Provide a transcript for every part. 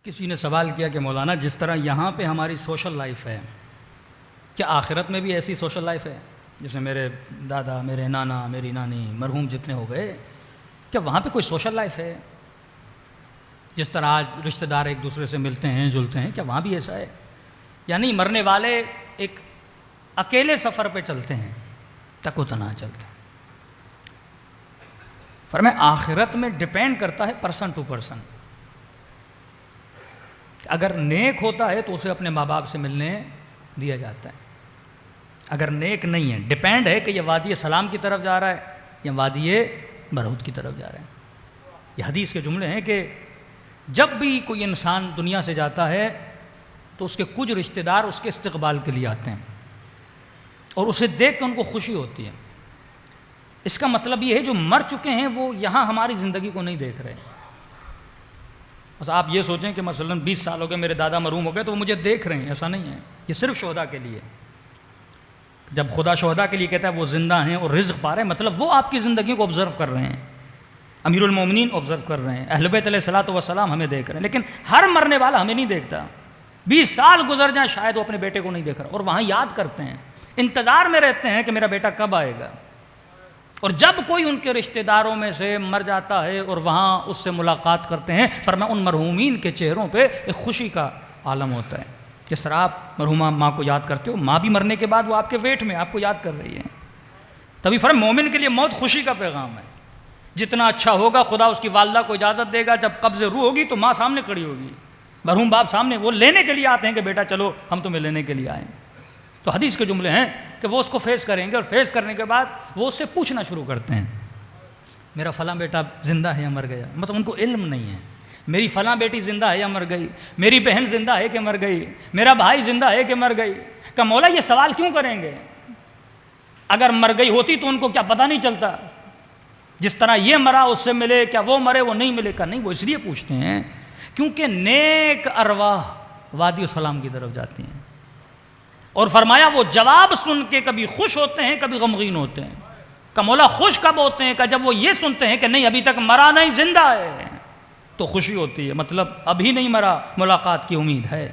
کسی نے سوال کیا کہ مولانا جس طرح یہاں پہ ہماری سوشل لائف ہے، کیا آخرت میں بھی ایسی سوشل لائف ہے؟ جیسے میرے دادا، میرے نانا، میری نانی مرحوم جتنے ہو گئے، کیا وہاں پہ کوئی سوشل لائف ہے؟ جس طرح آج رشتہ دار ایک دوسرے سے ملتے ہیں جلتے ہیں، کیا وہاں بھی ایسا ہے؟ یعنی مرنے والے ایک اکیلے سفر پہ چلتے ہیں، تک و تنہا چلتے ہیں۔ فرمایا آخرت میں ڈیپینڈ کرتا ہے پرسن ٹو پرسن۔ اگر نیک ہوتا ہے تو اسے اپنے ماں باپ سے ملنے دیا جاتا ہے، اگر نیک نہیں ہے ڈیپینڈ ہے کہ یہ وادی سلام کی طرف جا رہا ہے یا وادی برہوت کی طرف جا رہا ہے۔ یہ حدیث کے جملے ہیں کہ جب بھی کوئی انسان دنیا سے جاتا ہے تو اس کے کچھ رشتہ دار اس کے استقبال کے لیے آتے ہیں اور اسے دیکھ کر ان کو خوشی ہوتی ہے۔ اس کا مطلب یہ ہے جو مر چکے ہیں وہ یہاں ہماری زندگی کو نہیں دیکھ رہے۔ بس آپ یہ سوچیں کہ مثلا 20 سال ہو گئے میرے دادا مرحوم ہو گئے تو وہ مجھے دیکھ رہے ہیں، ایسا نہیں ہے۔ یہ صرف شہداء کے لیے۔ جب خدا شہداء کے لیے کہتا ہے وہ زندہ ہیں اور رزق پا رہے ہیں، مطلب وہ آپ کی زندگی کو آبزرو کر رہے ہیں، امیر المومنین آبزرو کر رہے ہیں، اہل بیت علیہ الصلوۃ والسلام ہمیں دیکھ رہے ہیں۔ لیکن ہر مرنے والا ہمیں نہیں دیکھتا۔ 20 سال گزر جائیں شاید وہ اپنے بیٹے کو نہیں دیکھ رہا، اور وہاں یاد کرتے ہیں، انتظار میں رہتے ہیں کہ میرا بیٹا کب آئے گا۔ اور جب کوئی ان کے رشتہ داروں میں سے مر جاتا ہے اور وہاں اس سے ملاقات کرتے ہیں، فرمایا ان مرحومین کے چہروں پہ ایک خوشی کا عالم ہوتا ہے۔ جس طرح آپ مرحومہ ماں کو یاد کرتے ہو، ماں بھی مرنے کے بعد وہ آپ کے ویٹ میں آپ کو یاد کر رہی ہے۔ تبھی فرمایا مومن کے لیے موت خوشی کا پیغام ہے۔ جتنا اچھا ہوگا خدا اس کی والدہ کو اجازت دے گا، جب قبض روح ہوگی تو ماں سامنے کھڑی ہوگی، مرحوم باپ سامنے، وہ لینے کے لیے آتے ہیں کہ بیٹا چلو ہم تمہیں لینے کے لیے آئیں۔ تو حدیث کے جملے ہیں کہ وہ اس کو فیس کریں گے، اور فیس کرنے کے بعد وہ اس سے پوچھنا شروع کرتے ہیں میرا فلاں بیٹا زندہ ہے یا مر گیا۔ مطلب ان کو علم نہیں ہے میری فلاں بیٹی زندہ ہے یا مر گئی، میری بہن زندہ ہے کہ مر گئی، میرا بھائی زندہ ہے کہ مر گئی۔ کہ مولا یہ سوال کیوں کریں گے؟ اگر مر گئی ہوتی تو ان کو کیا پتہ نہیں چلتا؟ جس طرح یہ مرا اس سے ملے، کیا وہ مرے وہ نہیں ملے؟ کا نہیں، وہ اس لیے پوچھتے ہیں کیونکہ نیک ارواح وادی السلام کی طرف جاتی ہیں۔ اور فرمایا وہ جواب سن کے کبھی خوش ہوتے ہیں کبھی غمگین ہوتے ہیں۔ کہ مولا خوش کب ہوتے ہیں؟ کہ جب وہ یہ سنتے ہیں کہ نہیں ابھی تک مرا نہیں، زندہ ہے، تو خوشی ہوتی ہے، مطلب ابھی نہیں مرا، ملاقات کی امید ہے۔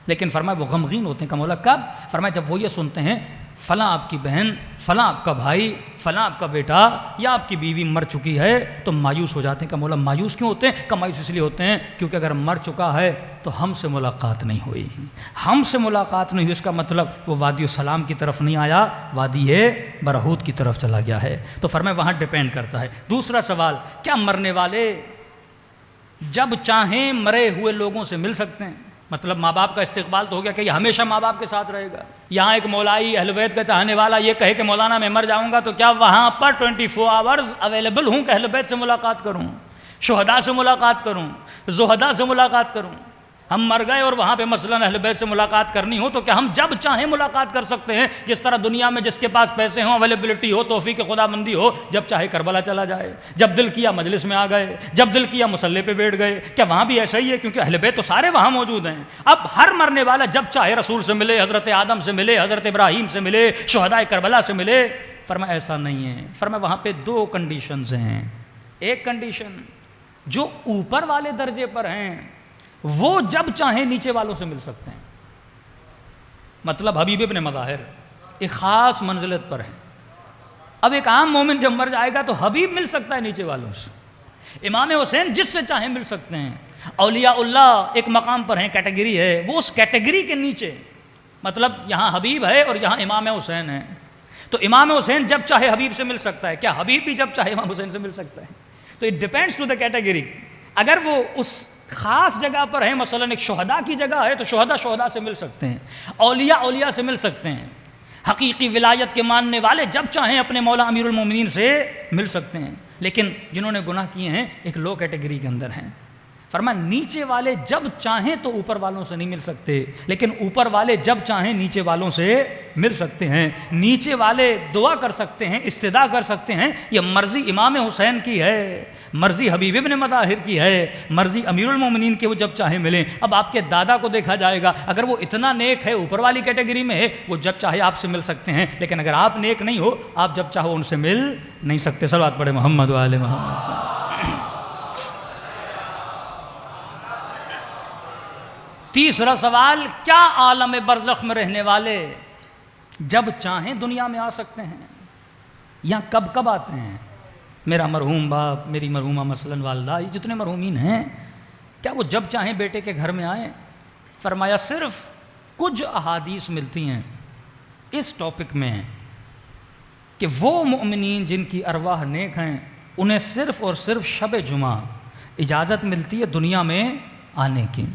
لیکن فرمایا وہ غمگین ہوتے ہیں۔ کہ مولا کب؟ فرمایا جب وہ یہ سنتے ہیں فلاں آپ کی بہن، فلاں آپ کا بھائی، فلاں آپ کا بیٹا یا آپ کی بیوی مر چکی ہے، تو مایوس ہو جاتے ہیں۔ کہ مولا مایوس کیوں ہوتے ہیں؟ کہ مایوس اس لیے ہوتے ہیں کیونکہ اگر مر چکا ہے تو ہم سے ملاقات نہیں ہوئی، ہم سے ملاقات نہیں ہوئی، اس کا مطلب وہ وادی السلام کی طرف نہیں آیا، وادی برہوت کی طرف چلا گیا ہے۔ تو فرمایا وہاں ڈیپینڈ کرتا ہے۔ دوسرا سوال، کیا مرنے والے جب چاہیں مرے ہوئے لوگوں سے مل سکتے ہیں؟ مطلب ماں باپ کا استقبال تو ہو گیا کہ یہ ہمیشہ ماں باپ کے ساتھ رہے گا۔ یہاں ایک مولائی اہل بیت کا چاہنے والا یہ کہے کہ مولانا میں مر جاؤں گا، تو کیا وہاں پر 24 آورز اویلیبل ہوں کہ اہل بیت سے ملاقات کروں، شہداء سے ملاقات کروں، زہداء سے ملاقات کروں؟ ہم مر گئے اور وہاں پہ مثلا اہل بیت سے ملاقات کرنی ہو تو کیا ہم جب چاہیں ملاقات کر سکتے ہیں؟ جس طرح دنیا میں جس کے پاس پیسے ہوں، اویلیبلٹی ہو، توفیق خدا بندی ہو، جب چاہے کربلا چلا جائے، جب دل کیا مجلس میں آ گئے، جب دل کیا مصلی پہ بیٹھ گئے۔ کیا وہاں بھی ایسا ہی ہے؟ کیونکہ اہل بیت تو سارے وہاں موجود ہیں۔ اب ہر مرنے والا جب چاہے رسول سے ملے، حضرت آدم سے ملے، حضرت ابراہیم سے ملے، شہداء کربلا سے ملے۔ فرمایا ایسا نہیں ہے۔ فرمایا وہاں پہ 2 کنڈیشنز ہیں۔ ایک کنڈیشن جو اوپر والے درجے پر ہیں وہ جب چاہیں نیچے والوں سے مل سکتے ہیں۔ مطلب حبیب ابن مظاہر ایک خاص منزلت پر ہے۔ اب ایک عام مومن جب مر جائے گا تو حبیب مل سکتا ہے نیچے والوں سے، امام حسین جس سے چاہیں مل سکتے ہیں، اولیاء اللہ ایک مقام پر ہیں، کیٹیگری ہے، وہ اس کیٹیگری کے نیچے، مطلب یہاں حبیب ہے اور یہاں امام حسین ہے، تو امام حسین جب چاہے حبیب سے مل سکتا ہے، کیا حبیب بھی جب چاہے امام حسین سے مل سکتا ہے؟ تو it depends to the category. اگر وہ اس خاص جگہ پر ہے، مثلا ایک شہداء کی جگہ ہے، تو شہداء سے مل سکتے ہیں، اولیاء سے مل سکتے ہیں، حقیقی ولایت کے ماننے والے جب چاہیں اپنے مولا امیر المومنین سے مل سکتے ہیں۔ لیکن جنہوں نے گناہ کیے ہیں ایک لو کیٹیگری کے اندر ہیں۔ فرمایا نیچے والے جب چاہیں تو اوپر والوں سے نہیں مل سکتے، لیکن اوپر والے جب چاہیں نیچے والوں سے مل سکتے ہیں۔ نیچے والے دعا کر سکتے ہیں، استدعا کر سکتے ہیں، یہ مرضی امام حسین کی ہے، مرضی حبیب ابن مظاہر کی ہے، مرضی امیر المومنین کی، وہ جب چاہیں ملیں۔ اب آپ کے دادا کو دیکھا جائے گا، اگر وہ اتنا نیک ہے، اوپر والی کیٹیگری میں ہے، وہ جب چاہے آپ سے مل سکتے ہیں، لیکن اگر آپ نیک نہیں ہو، آپ جب چاہو ان سے مل نہیں سکتے۔ صلوات پڑھے محمد و آل محمد۔ تیسرا سوال، کیا عالم برزخ میں رہنے والے جب چاہیں دنیا میں آ سکتے ہیں یا کب کب آتے ہیں؟ میرا مرحوم باپ، میری مرحومہ مثلاً والدہ، یہ جتنے مرحومین ہیں، کیا وہ جب چاہیں بیٹے کے گھر میں آئیں؟ فرمایا صرف کچھ احادیث ملتی ہیں اس ٹاپک میں کہ وہ مومنین جن کی ارواح نیک ہیں انہیں صرف اور صرف شب جمعہ اجازت ملتی ہے دنیا میں آنے کی،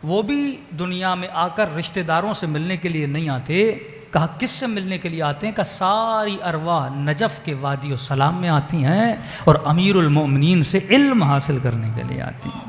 وہ بھی دنیا میں آ کر رشتہ داروں سے ملنے کے لیے نہیں آتے۔ کہا کس سے ملنے کے لیے آتے ہیں؟ کہ ساری ارواح نجف کے وادی السلام میں آتی ہیں اور امیر المؤمنین سے علم حاصل کرنے کے لیے آتی ہیں۔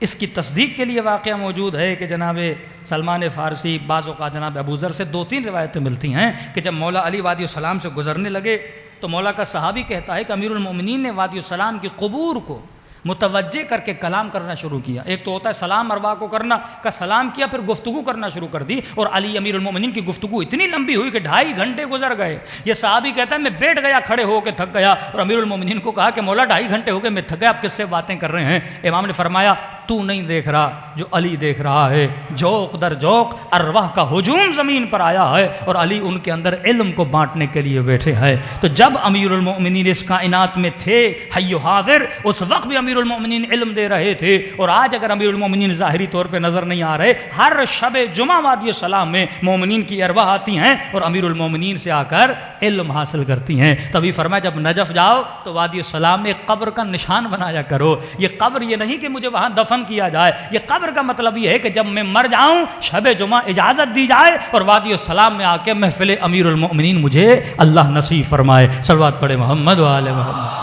اس کی تصدیق کے لیے واقعہ موجود ہے کہ جناب سلمان فارسی، بعض اوقات جناب ابو ذر سے 2-3 روایتیں ملتی ہیں کہ جب مولا علی وادی السلام سے گزرنے لگے تو مولا کا صحابی کہتا ہے کہ امیر المؤمنین نے وادی السلام کی قبور کو متوجہ کر کے کلام کرنا شروع کیا۔ ایک تو ہوتا ہے سلام ارواح کو کرنا، کا سلام کیا، پھر گفتگو کرنا شروع کر دی، اور علی امیر المومنین کی گفتگو اتنی لمبی ہوئی کہ 2.5 گھنٹے گزر گئے۔ یہ صحابی کہتا ہے میں بیٹھ گیا، کھڑے ہو کے تھک گیا، اور امیر المومنین کو کہا کہ مولا 2.5 گھنٹے ہو گئے، میں تھک گیا، آپ کس سے باتیں کر رہے ہیں؟ امام نے فرمایا تو نہیں دیکھ رہا جو علی دیکھ رہا ہے، جوق در جوق ارواح کا ہجوم زمین پر آیا ہے اور علی ان کے اندر علم کو بانٹنے کے لیے بیٹھے ہیں۔ تو جب امیر المومنین اس کائنات میں تھے حی و حاضر، اس وقت بھی امیر المومنین علم دے رہے تھے، اور آج اگر امیر المومنین ظاہری طور پہ نظر نہیں آ رہے، ہر شب جمعہ وادی السلام میں مومنین کی ارواح آتی ہیں اور امیر المومنین سے آ کر علم حاصل کرتی ہیں۔ تبھی فرمایا جب نجف جاؤ تو وادی السلام میں ایک قبر کا نشان بنایا کرو۔ یہ قبر یہ نہیں کہ مجھے وہاں دفن کیا جائے، یہ قبر کا مطلب یہ ہے کہ جب میں مر جاؤں شب جمعہ اجازت دی جائے اور وادی السلام میں آ کے محفل امیر المومنین مجھے اللہ نصیب فرمائے۔ صلوات پڑھے محمد و آل محمد۔